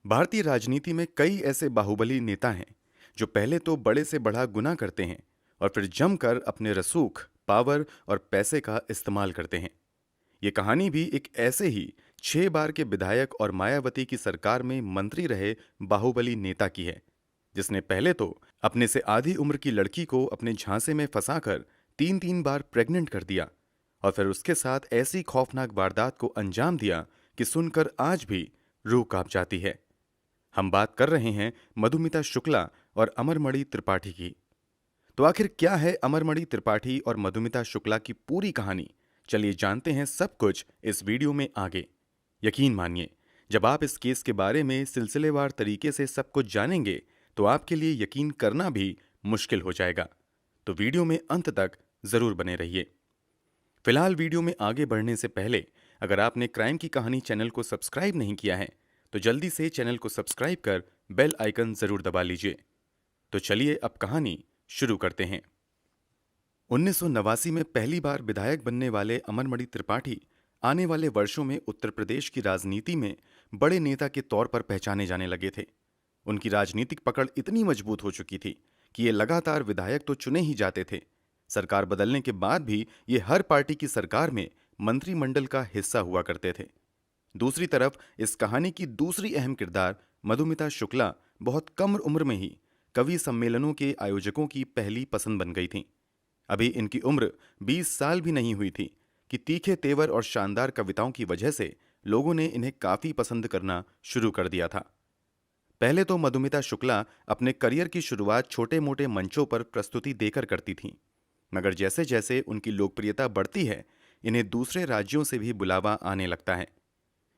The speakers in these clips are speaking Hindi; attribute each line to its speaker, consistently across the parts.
Speaker 1: भारतीय राजनीति में कई ऐसे बाहुबली नेता हैं जो पहले तो बड़े से बड़ा गुनाह करते हैं और फिर जमकर अपने रसूख, पावर और पैसे का इस्तेमाल करते हैं। ये कहानी भी एक ऐसे ही 6 बार के विधायक और मायावती की सरकार में मंत्री रहे बाहुबली नेता की है, जिसने पहले तो अपने से आधी उम्र की लड़की को अपने झांसे में फंसाकर 3-3 बार प्रेग्नेंट कर दिया और फिर उसके साथ ऐसी खौफनाक वारदात को अंजाम दिया कि सुनकर आज भी रूह कांप जाती है। हम बात कर रहे हैं मधुमिता शुक्ला और अमरमणि त्रिपाठी की। तो आखिर क्या है अमरमणि त्रिपाठी और मधुमिता शुक्ला की पूरी कहानी? चलिए जानते हैं सब कुछ इस वीडियो में आगे। यकीन मानिए, जब आप इस केस के बारे में सिलसिलेवार तरीके से सब कुछ जानेंगे तो आपके लिए यकीन करना भी मुश्किल हो जाएगा। तो वीडियो में अंत तक जरूर बने रहिए। फिलहाल वीडियो में आगे बढ़ने से पहले अगर आपने क्राइम की कहानी चैनल को सब्सक्राइब नहीं किया है तो जल्दी से चैनल को सब्सक्राइब कर बेल आइकन जरूर दबा लीजिए। तो चलिए अब कहानी शुरू करते हैं। 1989 में पहली बार विधायक बनने वाले अमरमणि त्रिपाठी आने वाले वर्षों में उत्तर प्रदेश की राजनीति में बड़े नेता के तौर पर पहचाने जाने लगे थे। उनकी राजनीतिक पकड़ इतनी मजबूत हो चुकी थी कि ये लगातार विधायक तो चुने ही जाते थे, सरकार बदलने के बाद भी ये हर पार्टी की सरकार में मंत्रिमंडल का हिस्सा हुआ करते थे। दूसरी तरफ इस कहानी की दूसरी अहम किरदार मधुमिता शुक्ला बहुत कम उम्र में ही कवि सम्मेलनों के आयोजकों की पहली पसंद बन गई थीं। अभी इनकी उम्र 20 साल भी नहीं हुई थी कि तीखे तेवर और शानदार कविताओं की वजह से लोगों ने इन्हें काफी पसंद करना शुरू कर दिया था। पहले तो मधुमिता शुक्ला अपने करियर की शुरुआत छोटे मोटे मंचों पर प्रस्तुति देकर करती थीं, मगर जैसे जैसे उनकी लोकप्रियता बढ़ती है, इन्हें दूसरे राज्यों से भी बुलावा आने लगता है।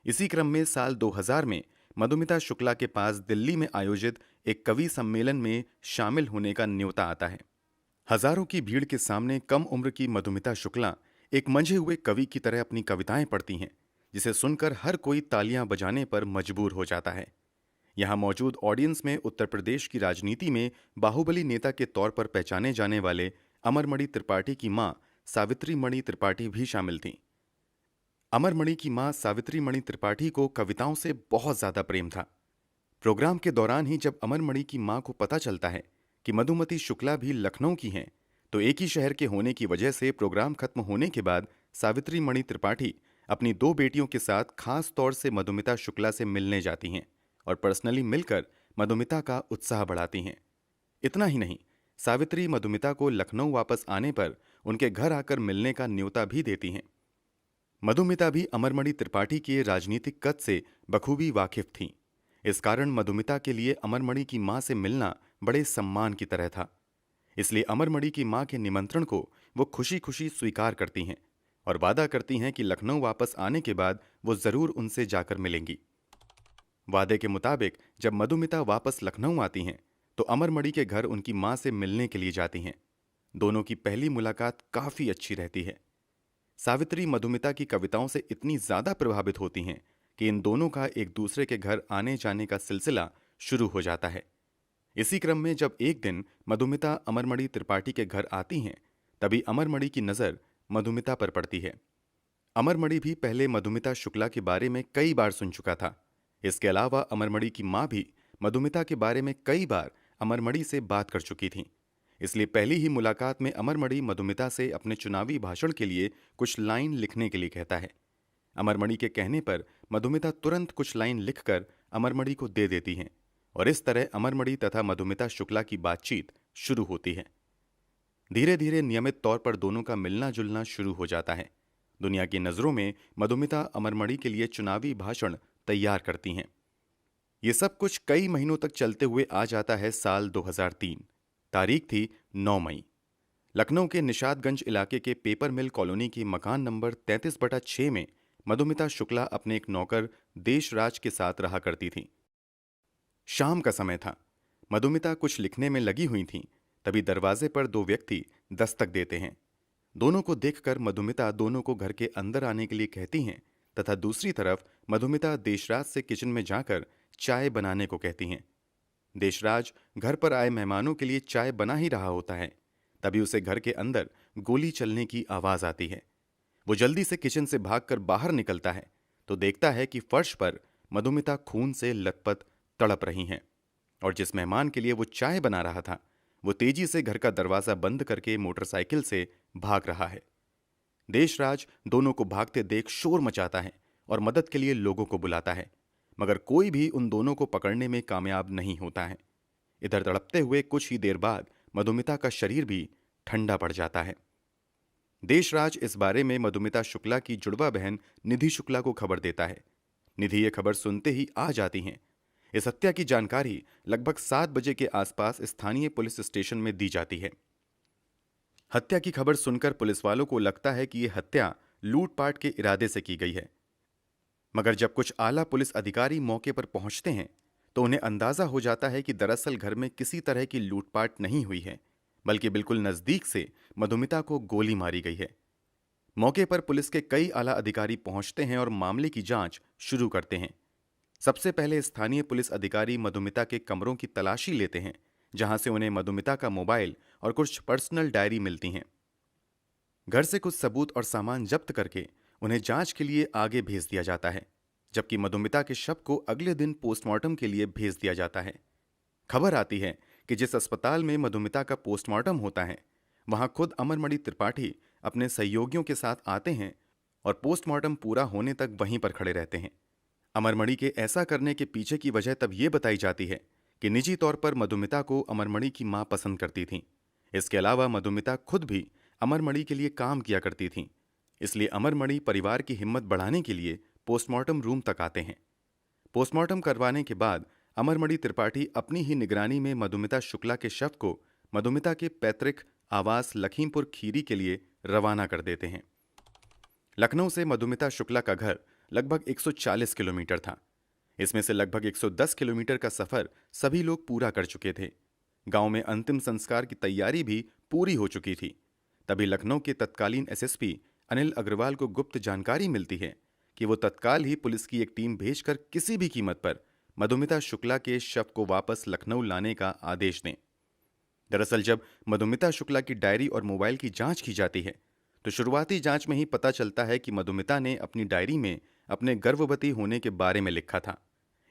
Speaker 1: इसी क्रम में साल 2000 में मधुमिता शुक्ला के पास दिल्ली में आयोजित एक कवि सम्मेलन में शामिल होने का न्योता आता है। हजारों की भीड़ के सामने कम उम्र की मधुमिता शुक्ला एक मंझे हुए कवि की तरह अपनी कविताएं पढ़ती हैं, जिसे सुनकर हर कोई तालियां बजाने पर मजबूर हो जाता है। यहां मौजूद ऑडियंस में उत्तर प्रदेश की राजनीति में बाहुबली नेता के तौर पर पहचाने जाने वाले अमरमणि त्रिपाठी की मां सावित्री मणि त्रिपाठी भी शामिल थीं। अमरमणि की मां सावित्री मणि त्रिपाठी को कविताओं से बहुत ज्यादा प्रेम था। प्रोग्राम के दौरान ही जब अमरमणि की मां को पता चलता है कि मधुमती शुक्ला भी लखनऊ की हैं, तो एक ही शहर के होने की वजह से प्रोग्राम खत्म होने के बाद सावित्री मणि त्रिपाठी अपनी 2 बेटियों के साथ खास तौर से मधुमिता शुक्ला से मिलने जाती हैं और पर्सनली मिलकर मधुमिता का उत्साह बढ़ाती हैं। इतना ही नहीं, सावित्री मधुमिता को लखनऊ वापस आने पर उनके घर आकर मिलने का न्योता भी देती हैं। मधुमिता भी अमरमणि त्रिपाठी के राजनीतिक कद से बखूबी वाकिफ थीं। इस कारण मधुमिता के लिए अमरमणि की मां से मिलना बड़े सम्मान की तरह था। इसलिए अमरमणि की मां के निमंत्रण को वो खुशी खुशी स्वीकार करती हैं और वादा करती हैं कि लखनऊ वापस आने के बाद वो जरूर उनसे जाकर मिलेंगी। वादे के मुताबिक जब मधुमिता वापस लखनऊ आती हैं तो अमरमणि के घर उनकी मां से मिलने के लिए जाती हैं। दोनों की पहली मुलाकात काफी अच्छी रहती है। सावित्री मधुमिता की कविताओं से इतनी ज्यादा प्रभावित होती हैं कि इन दोनों का एक दूसरे के घर आने जाने का सिलसिला शुरू हो जाता है। इसी क्रम में जब एक दिन मधुमिता अमरमणि त्रिपाठी के घर आती हैं, तभी अमरमणि की नजर मधुमिता पर पड़ती है। अमरमणि भी पहले मधुमिता शुक्ला के बारे में कई बार सुन चुका था। इसके अलावा अमरमणि की मां भी मधुमिता के बारे में कई बार अमरमणि से बात कर चुकी थी। इसलिए पहली ही मुलाकात में अमरमणि मधुमिता से अपने चुनावी भाषण के लिए कुछ लाइन लिखने के लिए कहता है। अमरमणि के कहने पर मधुमिता तुरंत कुछ लाइन लिखकर अमरमणि को दे देती हैं और इस तरह अमरमणि तथा मधुमिता शुक्ला की बातचीत शुरू होती है। धीरे धीरे नियमित तौर पर दोनों का मिलना जुलना शुरू हो जाता है। दुनिया की नजरों में मधुमिता अमरमणि के लिए चुनावी भाषण तैयार करती हैं। ये सब कुछ कई महीनों तक चलते हुए आ जाता है साल 2003। तारीख थी 9 मई। लखनऊ के निशादगंज इलाके के पेपर मिल कॉलोनी की मकान नंबर 33/6 में मधुमिता शुक्ला अपने एक नौकर देशराज के साथ रहा करती थीं। शाम का समय था। मधुमिता कुछ लिखने में लगी हुई थीं, तभी दरवाजे पर 2 व्यक्ति दस्तक देते हैं। दोनों को देखकर मधुमिता दोनों को घर के अंदर आने के लिए कहती हैं तथा दूसरी तरफ मधुमिता देशराज से किचन में जाकर चाय बनाने को कहती हैं। देशराज घर पर आए मेहमानों के लिए चाय बना ही रहा होता है, तभी उसे घर के अंदर गोली चलने की आवाज आती है। वो जल्दी से किचन से भागकर बाहर निकलता है तो देखता है कि फर्श पर मधुमिता खून से लथपथ तड़प रही हैं और जिस मेहमान के लिए वो चाय बना रहा था वो तेजी से घर का दरवाजा बंद करके मोटरसाइकिल से भाग रहा है। देशराज दोनों को भागते देख शोर मचाता है और मदद के लिए लोगों को बुलाता है, मगर कोई भी उन दोनों को पकड़ने में कामयाब नहीं होता है। इधर तड़पते हुए कुछ ही देर बाद मधुमिता का शरीर भी ठंडा पड़ जाता है। देशराज इस बारे में मधुमिता शुक्ला की जुड़वा बहन निधि शुक्ला को खबर देता है। निधि ये खबर सुनते ही आ जाती हैं। इस हत्या की जानकारी लगभग 7 बजे के आसपास स्थानीय पुलिस स्टेशन में दी जाती है। हत्या की खबर सुनकर पुलिस वालों को लगता है कि यह हत्या लूटपाट के इरादे से की गई है, मगर जब कुछ आला पुलिस अधिकारी मौके पर पहुंचते हैं तो उन्हें अंदाजा हो जाता है कि दरअसल घर में किसी तरह की लूटपाट नहीं हुई है, बल्कि बिल्कुल नजदीक से मधुमिता को गोली मारी गई है। मौके पर पुलिस के कई आला अधिकारी पहुंचते हैं और मामले की जांच शुरू करते हैं। सबसे पहले स्थानीय पुलिस अधिकारी मधुमिता के कमरों की तलाशी लेते हैं, जहां से उन्हें मधुमिता का मोबाइल और कुछ पर्सनल डायरी मिलती हैं। घर से कुछ सबूत और सामान जब्त करके उन्हें जांच के लिए आगे भेज दिया जाता है, जबकि मधुमिता के शव को अगले दिन पोस्टमार्टम के लिए भेज दिया जाता है। खबर आती है कि जिस अस्पताल में मधुमिता का पोस्टमार्टम होता है वहां खुद अमरमणि त्रिपाठी अपने सहयोगियों के साथ आते हैं और पोस्टमार्टम पूरा होने तक वहीं पर खड़े रहते हैं। अमरमणि के ऐसा करने के पीछे की वजह तब ये बताई जाती है कि निजी तौर पर मधुमिता को अमरमणि की मां पसंद करती थी। इसके अलावा मधुमिता खुद भी अमरमणि के लिए काम किया करती थी, इसलिए अमरमणि परिवार की हिम्मत बढ़ाने के लिए पोस्टमार्टम रूम तक आते हैं। पोस्टमार्टम करवाने के बाद अमरमणि त्रिपाठी अपनी ही निगरानी में मधुमिता शुक्ला के शव को मधुमिता के पैतृक आवास लखीमपुर खीरी के लिए रवाना कर देते हैं। लखनऊ से मधुमिता शुक्ला का घर लगभग 140 किलोमीटर था। इसमें से लगभग 110 किलोमीटर का सफर सभी लोग पूरा कर चुके थे। गांव में अंतिम संस्कार की तैयारी भी पूरी हो चुकी थी। तभी लखनऊ के तत्कालीन एसएसपी अनिल अग्रवाल को गुप्त जानकारी मिलती है कि वो तत्काल ही पुलिस की एक टीम भेजकर किसी भी कीमत पर मधुमिता शुक्ला के शव को वापस लखनऊ लाने का आदेश दें। दरअसल जब मधुमिता शुक्ला की डायरी और मोबाइल की जांच की जाती है तो शुरुआती जांच में ही पता चलता है कि मधुमिता ने अपनी डायरी में अपने गर्भवती होने के बारे में लिखा था।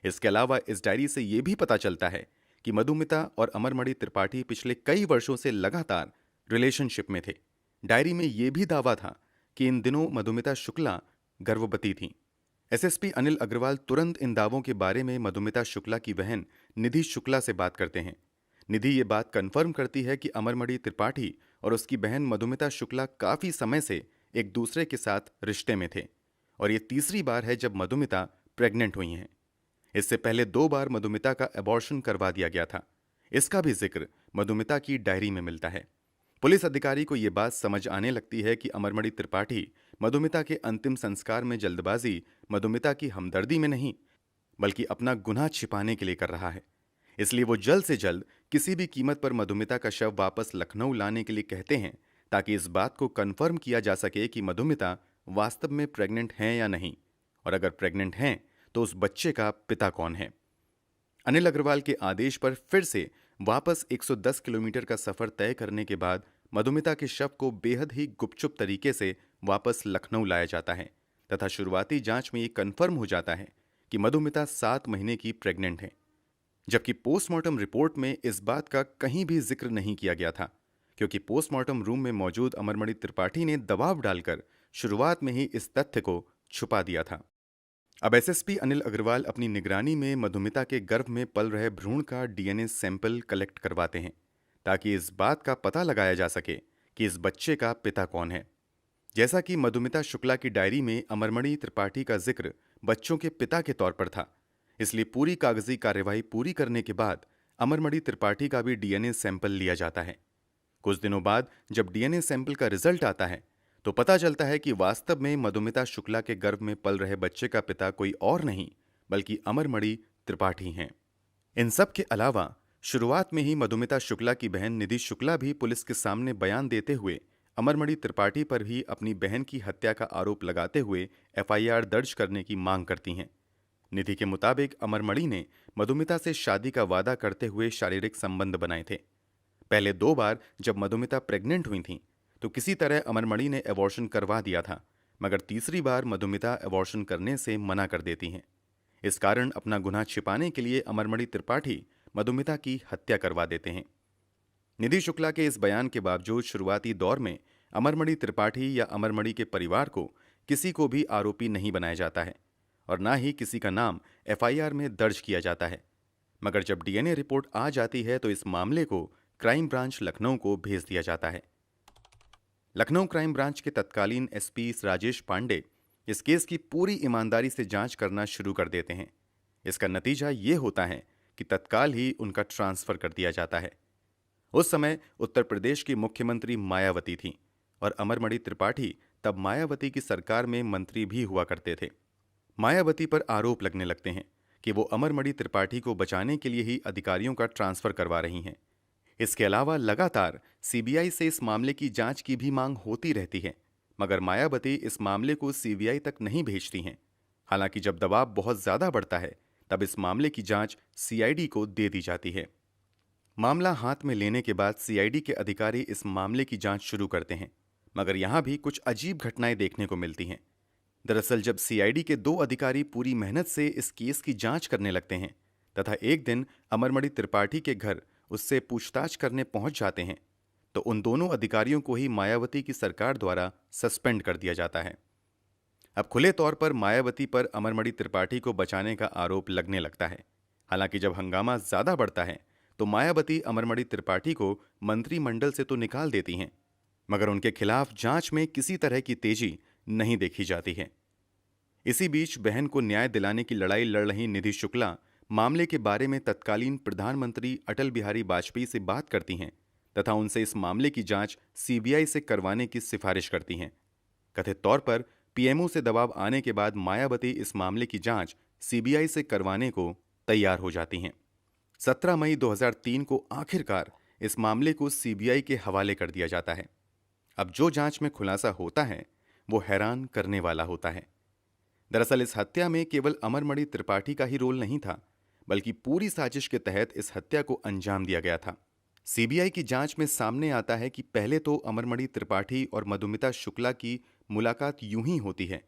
Speaker 1: इसके अलावा इस डायरी से यह भी पता चलता है कि मधुमिता और अमरमणि त्रिपाठी पिछले कई वर्षों से लगातार रिलेशनशिप में थे। डायरी में यह भी दावा था कि इन दिनों मधुमिता शुक्ला गर्भवती थी। एसएसपी अनिल अग्रवाल तुरंत इन दावों के बारे में मधुमिता शुक्ला की बहन निधि शुक्ला से बात करते हैं। निधि ये बात कंफर्म करती है कि अमरमणि त्रिपाठी और उसकी बहन मधुमिता शुक्ला काफी समय से एक दूसरे के साथ रिश्ते में थे और ये तीसरी बार है जब मधुमिता प्रेग्नेंट हुई हैं। इससे पहले 2 बार मधुमिता का अबॉर्शन करवा दिया गया था। इसका भी जिक्र मधुमिता की डायरी में मिलता है। पुलिस अधिकारी को यह बात समझ आने लगती है कि अमरमणि त्रिपाठी मधुमिता के अंतिम संस्कार में जल्दबाजी मधुमिता की हमदर्दी में नहीं बल्कि अपना गुनाह छिपाने के लिए कर रहा है। इसलिए वो जल्द से जल्द किसी भी कीमत पर मधुमिता का शव वापस लखनऊ लाने के लिए कहते हैं, ताकि इस बात को कंफर्म किया जा सके कि मधुमिता वास्तव में प्रेग्नेंट हैं या नहीं, और अगर प्रेग्नेंट हैं तो उस बच्चे का पिता कौन है। अनिल अग्रवाल के आदेश पर फिर से वापस 110 किलोमीटर का सफर तय करने के बाद मधुमिता के शव को बेहद ही गुपचुप तरीके से वापस लखनऊ लाया जाता है तथा शुरुआती जांच में ये कंफर्म हो जाता है कि मधुमिता 7 महीने की प्रेग्नेंट है, जबकि पोस्टमार्टम रिपोर्ट में इस बात का कहीं भी जिक्र नहीं किया गया था, क्योंकि पोस्टमार्टम रूम में मौजूद अमरमणि त्रिपाठी ने दबाव डालकर शुरुआत में ही इस तथ्य को छुपा दिया था। अब एसएसपी अनिल अग्रवाल अपनी निगरानी में मधुमिता के गर्भ में पल रहे भ्रूण का डीएनए सैंपल कलेक्ट करवाते हैं, ताकि इस बात का पता लगाया जा सके कि इस बच्चे का पिता कौन है। जैसा कि मधुमिता शुक्ला की डायरी में अमरमणि त्रिपाठी का जिक्र बच्चों के पिता के तौर पर था, इसलिए पूरी कागजी कार्यवाही पूरी करने के बाद अमरमणि त्रिपाठी का भी डीएनए सैंपल लिया जाता है। कुछ दिनों बाद जब डीएनए सैंपल का रिजल्ट आता है तो पता चलता है कि वास्तव में मधुमिता शुक्ला के गर्भ में पल रहे बच्चे का पिता कोई और नहीं बल्कि अमरमणि त्रिपाठी हैं। इन सब के अलावा शुरुआत में ही मधुमिता शुक्ला की बहन निधि शुक्ला भी पुलिस के सामने बयान देते हुए अमरमणि त्रिपाठी पर भी अपनी बहन की हत्या का आरोप लगाते हुए एफआईआर दर्ज करने की मांग करती हैं। निधि के मुताबिक अमरमणि ने मधुमिता से शादी का वादा करते हुए शारीरिक संबंध बनाए थे। पहले 2 बार जब मधुमिता प्रेग्नेंट हुई थी तो किसी तरह अमरमणि ने अबॉर्शन करवा दिया था, मगर तीसरी बार मधुमिता अबॉर्शन करने से मना कर देती हैं। इस कारण अपना गुनाह छिपाने के लिए अमरमणि त्रिपाठी मधुमिता की हत्या करवा देते हैं। निधि शुक्ला के इस बयान के बावजूद शुरुआती दौर में अमरमणि त्रिपाठी या अमरमणि के परिवार को किसी को भी आरोपी नहीं बनाया जाता है और न ही किसी का नाम एफआईआर में दर्ज किया जाता है। मगर जब डीएनए रिपोर्ट आ जाती है तो इस मामले को क्राइम ब्रांच लखनऊ को भेज दिया जाता है। लखनऊ क्राइम ब्रांच के तत्कालीन एसपी राजेश पांडे इस केस की पूरी ईमानदारी से जांच करना शुरू कर देते हैं। इसका नतीजा ये होता है कि तत्काल ही उनका ट्रांसफर कर दिया जाता है। उस समय उत्तर प्रदेश की मुख्यमंत्री मायावती थीं और अमरमणि त्रिपाठी तब मायावती की सरकार में मंत्री भी हुआ करते थे। मायावती पर आरोप लगने लगते हैं कि वो अमरमणि त्रिपाठी को बचाने के लिए ही अधिकारियों का ट्रांसफर करवा रही हैं। इसके अलावा लगातार सीबीआई से इस मामले की जांच की भी मांग होती रहती है, मगर मायावती इस मामले को सीबीआई तक नहीं भेजती हैं। हालांकि जब दबाव बहुत ज्यादा बढ़ता है तब इस मामले की जांच सीआईडी को दे दी जाती है। मामला हाथ में लेने के बाद सीआईडी के अधिकारी इस मामले की जांच शुरू करते हैं, मगर यहां भी कुछ अजीब घटनाएं देखने को मिलती हैं। दरअसल जब सीआईडी के 2 अधिकारी पूरी मेहनत से इस केस की जांच करने लगते हैं तथा एक दिन अमरमणि त्रिपाठी के घर उससे पूछताछ करने पहुंच जाते हैं तो उन दोनों अधिकारियों को ही मायावती की सरकार द्वारा सस्पेंड कर दिया जाता है। अब खुले तौर पर मायावती पर अमरमणि त्रिपाठी को बचाने का आरोप लगने लगता है। हालांकि जब हंगामा ज्यादा बढ़ता है तो मायावती अमरमणि त्रिपाठी को मंत्रिमंडल से तो निकाल देती हैं, मगर उनके खिलाफ जांच में किसी तरह की तेजी नहीं देखी जाती है। इसी बीच बहन को न्याय दिलाने की लड़ाई लड़ रही निधि शुक्ला मामले के बारे में तत्कालीन प्रधानमंत्री अटल बिहारी वाजपेयी से बात करती हैं तथा उनसे इस मामले की जांच सीबीआई से करवाने की सिफारिश करती हैं। कथित तौर पर पीएमओ से दबाव आने के बाद मायावती इस मामले की जांच सीबीआई से करवाने को तैयार हो जाती हैं। 17 मई 2003 को आखिरकार इस मामले को सीबीआई के हवाले कर दिया जाता है। अब जो जांच में खुलासा होता है वो हैरान करने वाला होता है। दरअसल इस हत्या में केवल अमरमणि त्रिपाठी का ही रोल नहीं था, बल्कि पूरी साजिश के तहत इस हत्या को अंजाम दिया गया था। सीबीआई की जांच में सामने आता है कि पहले तो अमरमणि त्रिपाठी और मधुमिता शुक्ला की मुलाकात यूं ही होती है,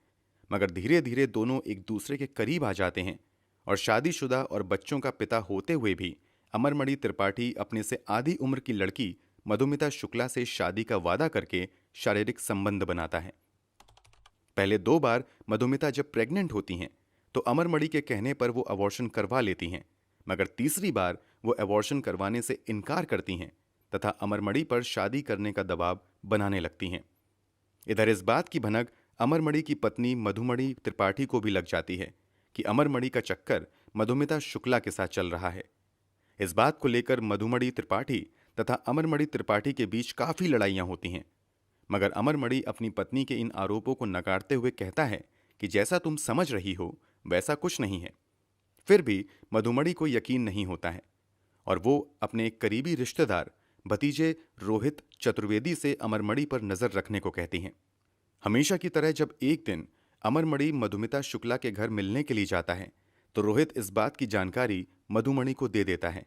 Speaker 1: मगर धीरे धीरे दोनों एक दूसरे के करीब आ जाते हैं और शादीशुदा और बच्चों का पिता होते हुए भी अमरमणि त्रिपाठी अपने से आधी उम्र की लड़की मधुमिता शुक्ला से शादी का वादा करके शारीरिक संबंध बनाता है। पहले 2 बार मधुमिता जब प्रेग्नेंट होती हैं तो अमरमणि के कहने पर वो अबॉर्शन करवा लेती हैं, मगर तीसरी बार वो अबॉर्शन करवाने से इनकार करती हैं तथा अमरमणि पर शादी करने का दबाव बनाने लगती हैं। इधर इस बात की भनक अमरमणि की पत्नी मधुमणि त्रिपाठी को भी लग जाती है कि अमरमणि का चक्कर मधुमिता शुक्ला के साथ चल रहा है। इस बात को लेकर मधुमणि त्रिपाठी तथा अमरमणि त्रिपाठी के बीच काफी लड़ाइयां होती हैं, मगर अमरमणि अपनी पत्नी के इन आरोपों को नकारते हुए कहता है कि जैसा तुम समझ रही हो वैसा कुछ नहीं है। फिर भी मधुमणि को यकीन नहीं होता है और वो अपने एक करीबी रिश्तेदार भतीजे रोहित चतुर्वेदी से अमरमणि पर नजर रखने को कहती हैं। हमेशा की तरह जब एक दिन अमरमणि मधुमिता शुक्ला के घर मिलने के लिए जाता है तो रोहित इस बात की जानकारी मधुमणि को दे देता है।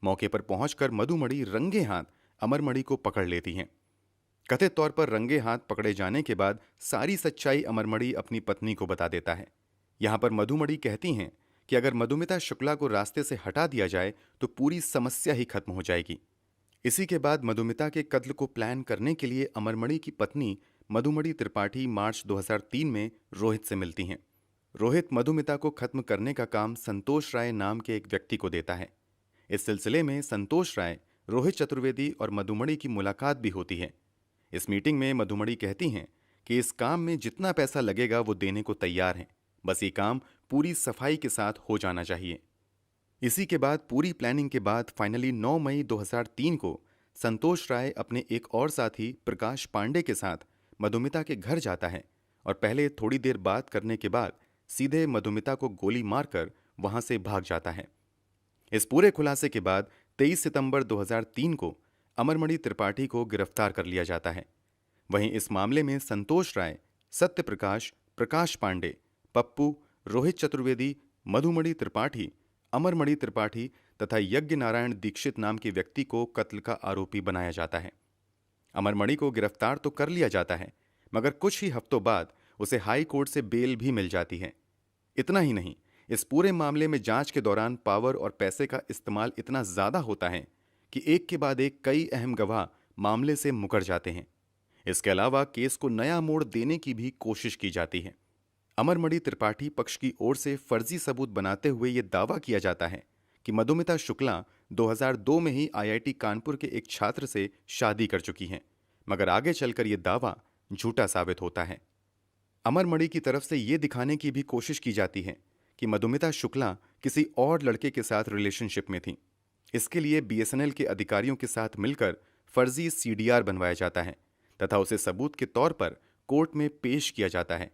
Speaker 1: मौके पर पहुंचकर मधुमणि रंगे हाथ अमरमणि को पकड़ लेती हैं। कथित तौर पर रंगे हाथ पकड़े जाने के बाद सारी सच्चाई अमरमणि अपनी पत्नी को बता देता है। यहां पर मधुमणि कहती हैं कि अगर मधुमिता शुक्ला को रास्ते से हटा दिया जाए तो पूरी समस्या ही खत्म हो जाएगी। इसी के बाद मधुमिता के कत्ल को प्लान करने के लिए अमरमणि की पत्नी मधुमणि त्रिपाठी मार्च 2003 में रोहित से मिलती हैं। रोहित मधुमिता को खत्म करने का काम संतोष राय नाम के एक व्यक्ति को देता है। इस सिलसिले में संतोष राय, रोहित चतुर्वेदी और मधुमणि की मुलाकात भी होती है। इस मीटिंग में मधुमणि कहती हैं कि इस काम में जितना पैसा लगेगा वो देने को तैयार हैं, बस ये काम पूरी सफाई के साथ हो जाना चाहिए। इसी के बाद पूरी प्लानिंग के बाद फाइनली 9 मई 2003 को संतोष राय अपने एक और साथी प्रकाश पांडे के साथ मधुमिता के घर जाता है और पहले थोड़ी देर बात करने के बाद सीधे मधुमिता को गोली मारकर वहां से भाग जाता है। इस पूरे खुलासे के बाद 23 सितंबर 2003 को अमरमणि त्रिपाठी को गिरफ्तार कर लिया जाता है। वहीं इस मामले में संतोष राय, सत्य प्रकाश, प्रकाश पांडे, पप्पू, रोहित चतुर्वेदी, मधुमणि त्रिपाठी, अमरमणि त्रिपाठी तथा यज्ञ नारायण दीक्षित नाम के व्यक्ति को कत्ल का आरोपी बनाया जाता है। अमरमणि को गिरफ्तार तो कर लिया जाता है, मगर कुछ ही हफ्तों बाद उसे हाई कोर्ट से बेल भी मिल जाती है। इतना ही नहीं, इस पूरे मामले में जांच के दौरान पावर और पैसे का इस्तेमाल इतना ज्यादा होता है कि एक के बाद एक कई अहम गवाह मामले से मुकर जाते हैं। इसके अलावा केस को नया मोड़ देने की भी कोशिश की जाती है। अमरमणि त्रिपाठी पक्ष की ओर से फर्जी सबूत बनाते हुए यह दावा किया जाता है कि मधुमिता शुक्ला 2002 में ही आईआईटी कानपुर के एक छात्र से शादी कर चुकी हैं, मगर आगे चलकर यह दावा झूठा साबित होता है। अमरमणि की तरफ से यह दिखाने की भी कोशिश की जाती है कि मधुमिता शुक्ला किसी और लड़के के साथ रिलेशनशिप में थी। इसके लिए बीएसएनएल के अधिकारियों के साथ मिलकर फर्जी सीडीआर बनवाया जाता है तथा उसे सबूत के तौर पर कोर्ट में पेश किया जाता है,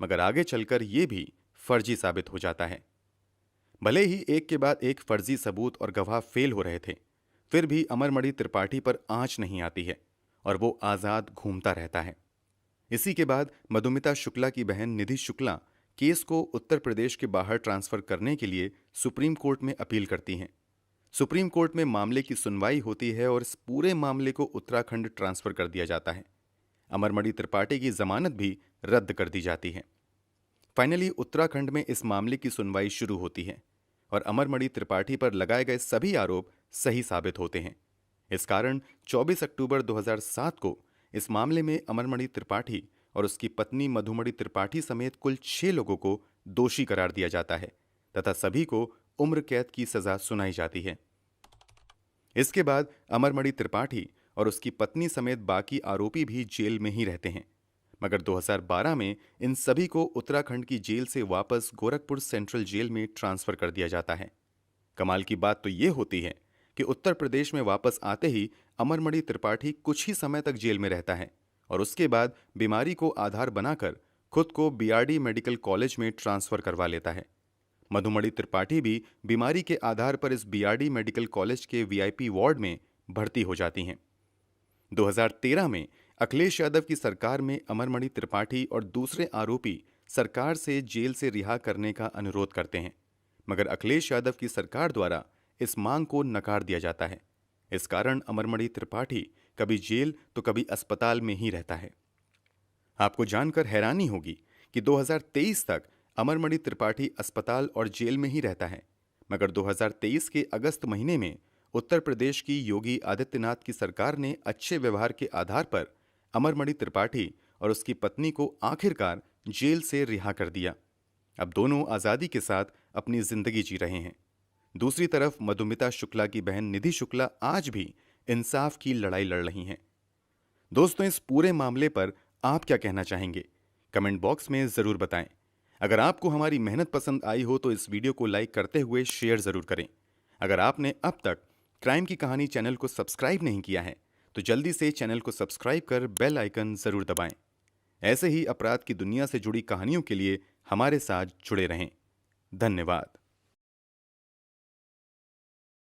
Speaker 1: मगर आगे चलकर यह भी फर्जी साबित हो जाता है। भले ही एक के बाद एक फर्जी सबूत और गवाह फेल हो रहे थे, फिर भी अमरमणि त्रिपाठी पर आंच नहीं आती है और वो आजाद घूमता रहता है। इसी के बाद मधुमिता शुक्ला की बहन निधि शुक्ला केस को उत्तर प्रदेश के बाहर ट्रांसफर करने के लिए सुप्रीम कोर्ट में अपील करती हैं। सुप्रीम कोर्ट में मामले की सुनवाई होती है और इस पूरे मामले को उत्तराखंड ट्रांसफर कर दिया जाता है। अमरमणि त्रिपाठी की जमानत भी रद्द कर दी जाती है। फाइनली उत्तराखंड में इस मामले की सुनवाई शुरू होती है और अमरमणि त्रिपाठी पर लगाए गए सभी आरोप सही साबित होते हैं। इस कारण 24 अक्टूबर 2007 को इस मामले में अमरमणि त्रिपाठी और उसकी पत्नी मधुमणि त्रिपाठी समेत कुल 6 लोगों को दोषी करार दिया जाता है तथा सभी को उम्र कैद की सजा सुनाई जाती है। इसके बाद अमरमणि त्रिपाठी और उसकी पत्नी समेत बाकी आरोपी भी जेल में ही रहते हैं, मगर 2012 में इन सभी को उत्तराखंड की जेल से वापस गोरखपुर सेंट्रल जेल में ट्रांसफर कर दिया जाता है। कमाल की बात तो ये होती है कि उत्तर प्रदेश में वापस आते ही अमरमणि त्रिपाठी कुछ ही समय तक जेल में रहता है और उसके बाद बीमारी को आधार बनाकर खुद को बीआरडी मेडिकल कॉलेज में ट्रांसफर करवा लेता है। मधुमणि त्रिपाठी भी बीमारी के आधार पर इस बीआरडी मेडिकल कॉलेज के वीआईपी वार्ड में भर्ती हो जाती हैं। 2013 में अखिलेश यादव की सरकार में अमरमणि त्रिपाठी और दूसरे आरोपी सरकार से जेल से रिहा करने का अनुरोध करते हैं, मगर अखिलेश यादव की सरकार द्वारा इस मांग को नकार दिया जाता है। इस कारण अमरमणि त्रिपाठी कभी जेल तो कभी अस्पताल में ही रहता है। आपको जानकर हैरानी होगी कि 2023 तक अमरमणि त्रिपाठी अस्पताल और जेल में ही रहता है, मगर 2023 के अगस्त महीने में उत्तर प्रदेश की योगी आदित्यनाथ की सरकार ने अच्छे व्यवहार के आधार पर अमरमणि त्रिपाठी और उसकी पत्नी को आखिरकार जेल से रिहा कर दिया। अब दोनों आज़ादी के साथ अपनी जिंदगी जी रहे हैं। दूसरी तरफ मधुमिता शुक्ला की बहन निधि शुक्ला आज भी इंसाफ की लड़ाई लड़ रही हैं। दोस्तों, इस पूरे मामले पर आप क्या कहना चाहेंगे? कमेंट बॉक्स में जरूर बताएं। अगर आपको हमारी मेहनत पसंद आई हो तो इस वीडियो को लाइक करते हुए शेयर जरूर करें। अगर आपने अब तक क्राइम की कहानी चैनल को सब्सक्राइब नहीं किया है तो जल्दी से चैनल को सब्सक्राइब कर बेल आइकन जरूर दबाएं। ऐसे ही अपराध की दुनिया से जुड़ी कहानियों के लिए हमारे साथ जुड़े रहें। धन्यवाद।